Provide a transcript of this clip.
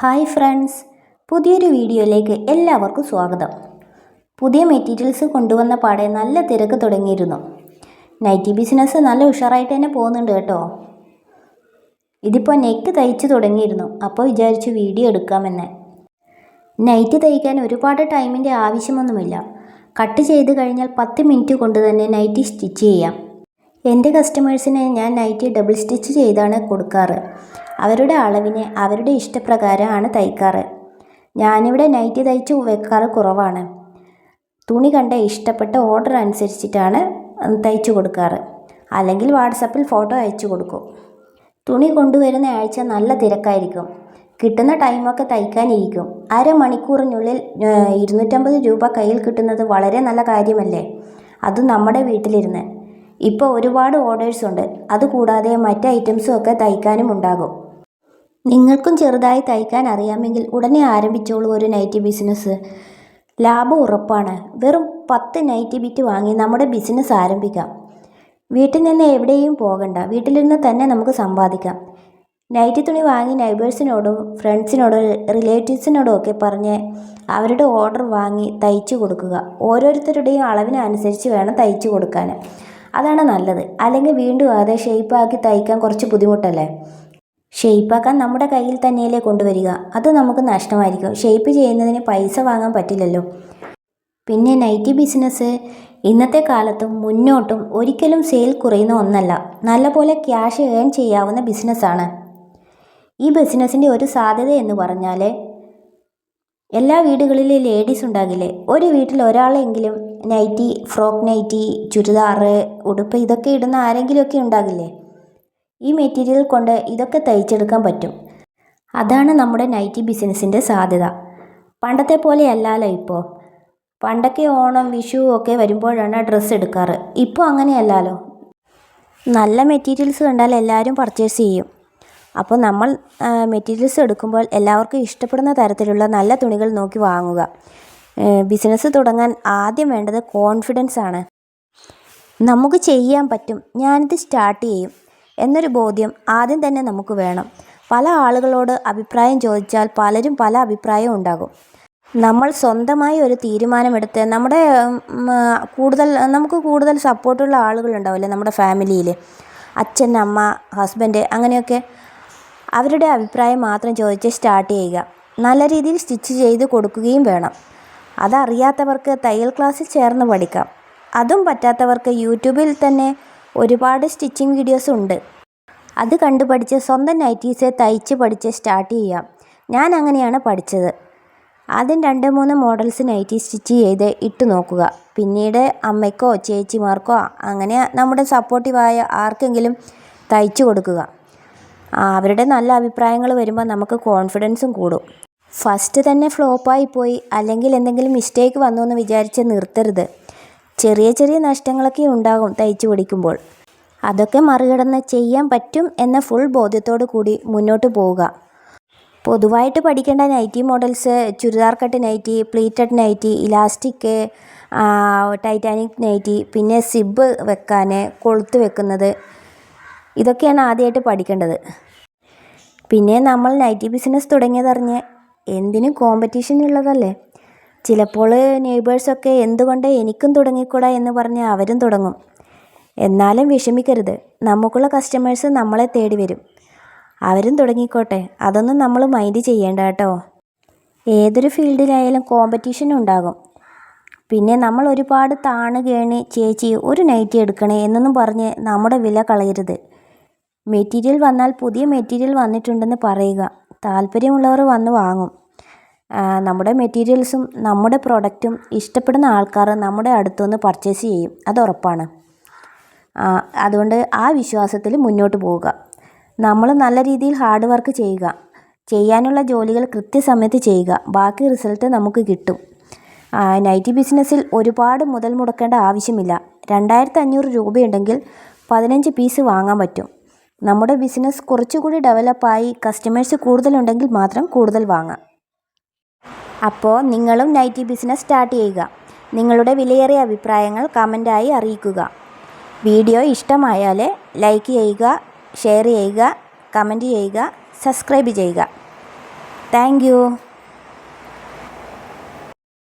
Hi friends, പുതിയൊരു വീഡിയോയിലേക്ക് എല്ലാവർക്കും സ്വാഗതം. പുതിയ മെറ്റീരിയൽസ് കൊണ്ടുവന്ന പാടെ നല്ല തിരക്ക് തുടങ്ങിയിരുന്നു. നൈറ്റി ബിസിനസ് നല്ല ഉഷാറായിട്ട് തന്നെ പോകുന്നുണ്ട് കേട്ടോ. ഇതിപ്പോൾ നെക്ക് തയ്ച്ച് തുടങ്ങിയിരുന്നു. അപ്പോൾ വിചാരിച്ചു വീഡിയോ എടുക്കാമെന്ന്. നൈറ്റി തയ്ക്കാൻ ഒരുപാട് ടൈമിൻ്റെ ആവശ്യമൊന്നുമില്ല. കട്ട് ചെയ്ത് കഴിഞ്ഞാൽ 10 മിനിറ്റ് കൊണ്ട് തന്നെ നൈറ്റി സ്റ്റിച്ച് ചെയ്യാം. എൻ്റെ കസ്റ്റമേഴ്സിന് ഞാൻ നൈറ്റി ഡബിൾ സ്റ്റിച്ച് ചെയ്താണ് കൊടുക്കാറ്. അവരുടെ അളവിന് അവരുടെ ഇഷ്ടപ്രകാരമാണ് തയ്ക്കാറ്. ഞാനിവിടെ നൈറ്റി തയ്ച്ച് വെക്കാറ് കുറവാണ്. തുണി കണ്ട ഇഷ്ടപ്പെട്ട ഓർഡർ അനുസരിച്ചിട്ടാണ് തയ്ച്ചു കൊടുക്കാറ്. അല്ലെങ്കിൽ വാട്സപ്പിൽ ഫോട്ടോ അയച്ചു കൊടുക്കും. തുണി കൊണ്ടുവരുന്ന ആഴ്ച നല്ല തിരക്കായിരിക്കും. കിട്ടുന്ന ടൈമൊക്കെ തയ്ക്കാനിരിക്കും. അരമണിക്കൂറിനുള്ളിൽ 250 രൂപ കയ്യിൽ കിട്ടുന്നത് വളരെ നല്ല കാര്യമല്ലേ? അതും നമ്മുടെ വീട്ടിലിരുന്ന്. ഇപ്പോൾ ഒരുപാട് ഓർഡേഴ്സ് ഉണ്ട്. അതുകൂടാതെ മറ്റ് ഐറ്റംസും ഒക്കെ തയ്ക്കാനും ഉണ്ടാകും. നിങ്ങൾക്കും ചെറുതായി തയ്ക്കാൻ അറിയാമെങ്കിൽ ഉടനെ ആരംഭിച്ചോളൂ ഒരു നൈറ്റി ബിസിനസ്. ലാഭം ഉറപ്പാണ്. വെറും 10 നൈറ്റി ബിറ്റ് വാങ്ങി നമ്മുടെ ബിസിനസ് ആരംഭിക്കാം. വീട്ടിൽ നിന്ന് എവിടെയും പോകണ്ട. വീട്ടിലിരുന്ന് തന്നെ നമുക്ക് സമ്പാദിക്കാം. നൈറ്റി തുണി വാങ്ങി നൈബേഴ്സിനോടും ഫ്രണ്ട്സിനോടും റിലേറ്റീവ്സിനോടും ഒക്കെ പറഞ്ഞ് അവരുടെ ഓർഡർ വാങ്ങി തയ്ച്ചു കൊടുക്കുക. ഓരോരുത്തരുടെയും അളവിനനുസരിച്ച് വേണം തയ്ച്ചു കൊടുക്കാൻ. അതാണ് നല്ലത്. അല്ലെങ്കിൽ വീണ്ടും അത് ഷേപ്പാക്കി തയ്ക്കാൻ കുറച്ച് ബുദ്ധിമുട്ടല്ലേ? ഷേപ്പാക്കാൻ നമ്മുടെ കയ്യിൽ തന്നെയല്ലേ കൊണ്ടുവരിക. അത് നമുക്ക് നഷ്ടമായിരിക്കും. ഷേപ്പ് ചെയ്യുന്നതിന് പൈസ വാങ്ങാൻ പറ്റില്ലല്ലോ. പിന്നെ നൈറ്റി ബിസിനസ് ഇന്നത്തെ കാലത്തും മുന്നോട്ടും ഒരിക്കലും സെയിൽ കുറയുന്ന ഒന്നല്ല. നല്ലപോലെ ക്യാഷ് ഏൺ ചെയ്യാവുന്ന ബിസിനസ്സാണ്. ഈ ബിസിനസ്സിൻ്റെ ഒരു സാധ്യത എന്ന് പറഞ്ഞാൽ, എല്ലാ വീടുകളിലും ലേഡീസ് ഉണ്ടാകില്ലേ? ഒരു വീട്ടിൽ ഒരാളെങ്കിലും നൈറ്റി, ഫ്രോക്ക് നൈറ്റി, ചുരിദാർ, ഉടുപ്പ് ഇതൊക്കെ ഇടുന്ന ആരെങ്കിലുമൊക്കെ ഉണ്ടാകില്ലേ? ഈ മെറ്റീരിയൽ കൊണ്ട് ഇതൊക്കെ തയ്ച്ചെടുക്കാൻ പറ്റും. അതാണ് നമ്മുടെ നൈറ്റി ബിസിനസ്സിൻ്റെ സാധ്യത. പണ്ടത്തെ പോലെയല്ലല്ലോ ഇപ്പോൾ. പണ്ടൊക്കെ ഓണം, വിഷു ഒക്കെ വരുമ്പോഴാണ് ഡ്രസ്സ് എടുക്കാറ്. ഇപ്പോൾ അങ്ങനെയല്ലല്ലോ. നല്ല മെറ്റീരിയൽസ് കണ്ടാൽ എല്ലാവരും പർച്ചേസ് ചെയ്യും. അപ്പോൾ നമ്മൾ മെറ്റീരിയൽസ് എടുക്കുമ്പോൾ എല്ലാവർക്കും ഇഷ്ടപ്പെടുന്ന തരത്തിലുള്ള നല്ല തുണികൾ നോക്കി വാങ്ങുക. ബിസിനസ് തുടങ്ങാൻ ആദ്യം വേണ്ടത് കോൺഫിഡൻസ് ആണ്. നമുക്ക് ചെയ്യാൻ പറ്റും, ഞാനിത് സ്റ്റാർട്ട് ചെയ്യും എന്നൊരു ബോധ്യം ആദ്യം തന്നെ നമുക്ക് വേണം. പല ആളുകളോട് അഭിപ്രായം ചോദിച്ചാൽ പലരും പല അഭിപ്രായവും ഉണ്ടാകും. നമ്മൾ സ്വന്തമായി ഒരു തീരുമാനമെടുത്ത് നമുക്ക് കൂടുതൽ സപ്പോർട്ടുള്ള ആളുകളുണ്ടാവില്ലേ നമ്മുടെ ഫാമിലിയിൽ? അച്ഛൻ, അമ്മ, ഹസ്ബൻഡ്, അങ്ങനെയൊക്കെ. അവരുടെ അഭിപ്രായം മാത്രം ചോദിച്ച് സ്റ്റാർട്ട് ചെയ്യുക. നല്ല രീതിയിൽ സ്റ്റിച്ച് ചെയ്ത് കൊടുക്കുകയും വേണം. അതറിയാത്തവർക്ക് തയ്യൽ ക്ലാസ്സിൽ ചേർന്ന് പഠിക്കാം. അതും പറ്റാത്തവർക്ക് യൂട്യൂബിൽ തന്നെ ഒരുപാട് സ്റ്റിച്ചിങ് വീഡിയോസ് ഉണ്ട്. അത് കണ്ടുപഠിച്ച് സ്വന്തം നൈറ്റീസ് തയ്ച്ച് പഠിച്ച് സ്റ്റാർട്ട് ചെയ്യാം. ഞാൻ അങ്ങനെയാണ് പഠിച്ചത്. ആദ്യം 2-3 മോഡൽസ് നൈറ്റി സ്റ്റിച്ച് ചെയ്ത് ഇട്ട് നോക്കുക. പിന്നീട് അമ്മയ്ക്കോ ചേച്ചിമാർക്കോ അങ്ങനെ നമ്മുടെ സപ്പോർട്ടീവായ ആർക്കെങ്കിലും തയ്ച്ചു കൊടുക്കുക. അവരുടെ നല്ല അഭിപ്രായങ്ങൾ വരുമ്പോൾ നമുക്ക് കോൺഫിഡൻസും കൂടും. ഫസ്റ്റ് തന്നെ ഫ്ലോപ്പായി പോയി അല്ലെങ്കിൽ എന്തെങ്കിലും മിസ്റ്റേക്ക് വന്നു എന്ന് വിചാരിച്ച് നിർത്തരുത്. ചെറിയ ചെറിയ നഷ്ടങ്ങളൊക്കെ ഉണ്ടാകും തയ്ച്ചു പഠിക്കുമ്പോൾ. അതൊക്കെ മറികടന്ന് ചെയ്യാൻ പറ്റും എന്ന ഫുൾ ബോധ്യത്തോടു കൂടി മുന്നോട്ട് പോവുക. പൊതുവായിട്ട് പഠിക്കേണ്ട nighty models churidar cut nighty, pleated nighty, elastic, Titanic nighty, പിന്നെ സിബ് വെക്കാൻ, കൊളുത്ത് വെക്കുന്നത്, ഇതൊക്കെയാണ് ആദ്യമായിട്ട് പഠിക്കേണ്ടത്. പിന്നെ നമ്മൾ നൈറ്റി ബിസിനസ് തുടങ്ങിയതറിഞ്ഞ് എന്തിനും കോമ്പറ്റീഷൻ ഉള്ളതല്ലേ? ചിലപ്പോൾ നെയ്ബേഴ്സൊക്കെ എന്തുകൊണ്ട് എനിക്കും തുടങ്ങിക്കൂടാ എന്ന് പറഞ്ഞ് അവരും തുടങ്ങും. എന്നാലും വിഷമിക്കരുത്. നമുക്കുള്ള കസ്റ്റമേഴ്സ് നമ്മളെ തേടി വരും. അവരും തുടങ്ങിക്കോട്ടെ. അതൊന്നും നമ്മൾ മൈൻഡ് ചെയ്യേണ്ട കേട്ടോ. ഏതൊരു ഫീൽഡിലായാലും കോമ്പറ്റീഷൻ ഉണ്ടാകും. പിന്നെ നമ്മൾ ഒരുപാട് താണ് കേണി ചേച്ചി ഒരു നൈറ്റി എടുക്കണേ എന്നൊന്നും പറഞ്ഞ് നമ്മുടെ വില കളയരുത്. മെറ്റീരിയൽ വന്നാൽ പുതിയ മെറ്റീരിയൽ വന്നിട്ടുണ്ടെന്ന് പറയുക. താല്പര്യമുള്ളവർ വന്ന് വാങ്ങും. നമ്മുടെ മെറ്റീരിയൽസും നമ്മുടെ പ്രൊഡക്റ്റും ഇഷ്ടപ്പെടുന്ന ആൾക്കാർ നമ്മുടെ അടുത്തുനിന്ന് പർച്ചേസ് ചെയ്യും. അത് ഉറപ്പാണ്. അതുകൊണ്ട് ആ വിശ്വാസത്തിൽ മുന്നോട്ട് പോവുക. നമ്മൾ നല്ല രീതിയിൽ ഹാർഡ് വർക്ക് ചെയ്യുക. ചെയ്യാനുള്ള ജോലികൾ കൃത്യസമയത്ത് ചെയ്യുക. ബാക്കി റിസൾട്ട് നമുക്ക് കിട്ടും. നൈറ്റി ബിസിനസ്സിൽ ഒരുപാട് മുതൽ മുടക്കേണ്ട ആവശ്യമില്ല. 2500 രൂപയുണ്ടെങ്കിൽ 15 പീസ് വാങ്ങാൻ പറ്റും. നമ്മുടെ ബിസിനസ് കുറച്ചുകൂടി ഡെവലപ്പായി കസ്റ്റമേഴ്സ് കൂടുതലുണ്ടെങ്കിൽ മാത്രം കൂടുതൽ വാങ്ങാം. അപ്പോൾ നിങ്ങളും നൈറ്റി ബിസിനസ് സ്റ്റാർട്ട് ചെയ്യുക. നിങ്ങളുടെ വിലയേറിയ അഭിപ്രായങ്ങൾ കമൻറ്റായി അറിയിക്കുക. വീഡിയോ ഇഷ്ടമായാൽ ലൈക്ക് ചെയ്യുക, ഷെയർ ചെയ്യുക, കമൻറ്റ് ചെയ്യുക, സബ്സ്ക്രൈബ് ചെയ്യുക. Thank you.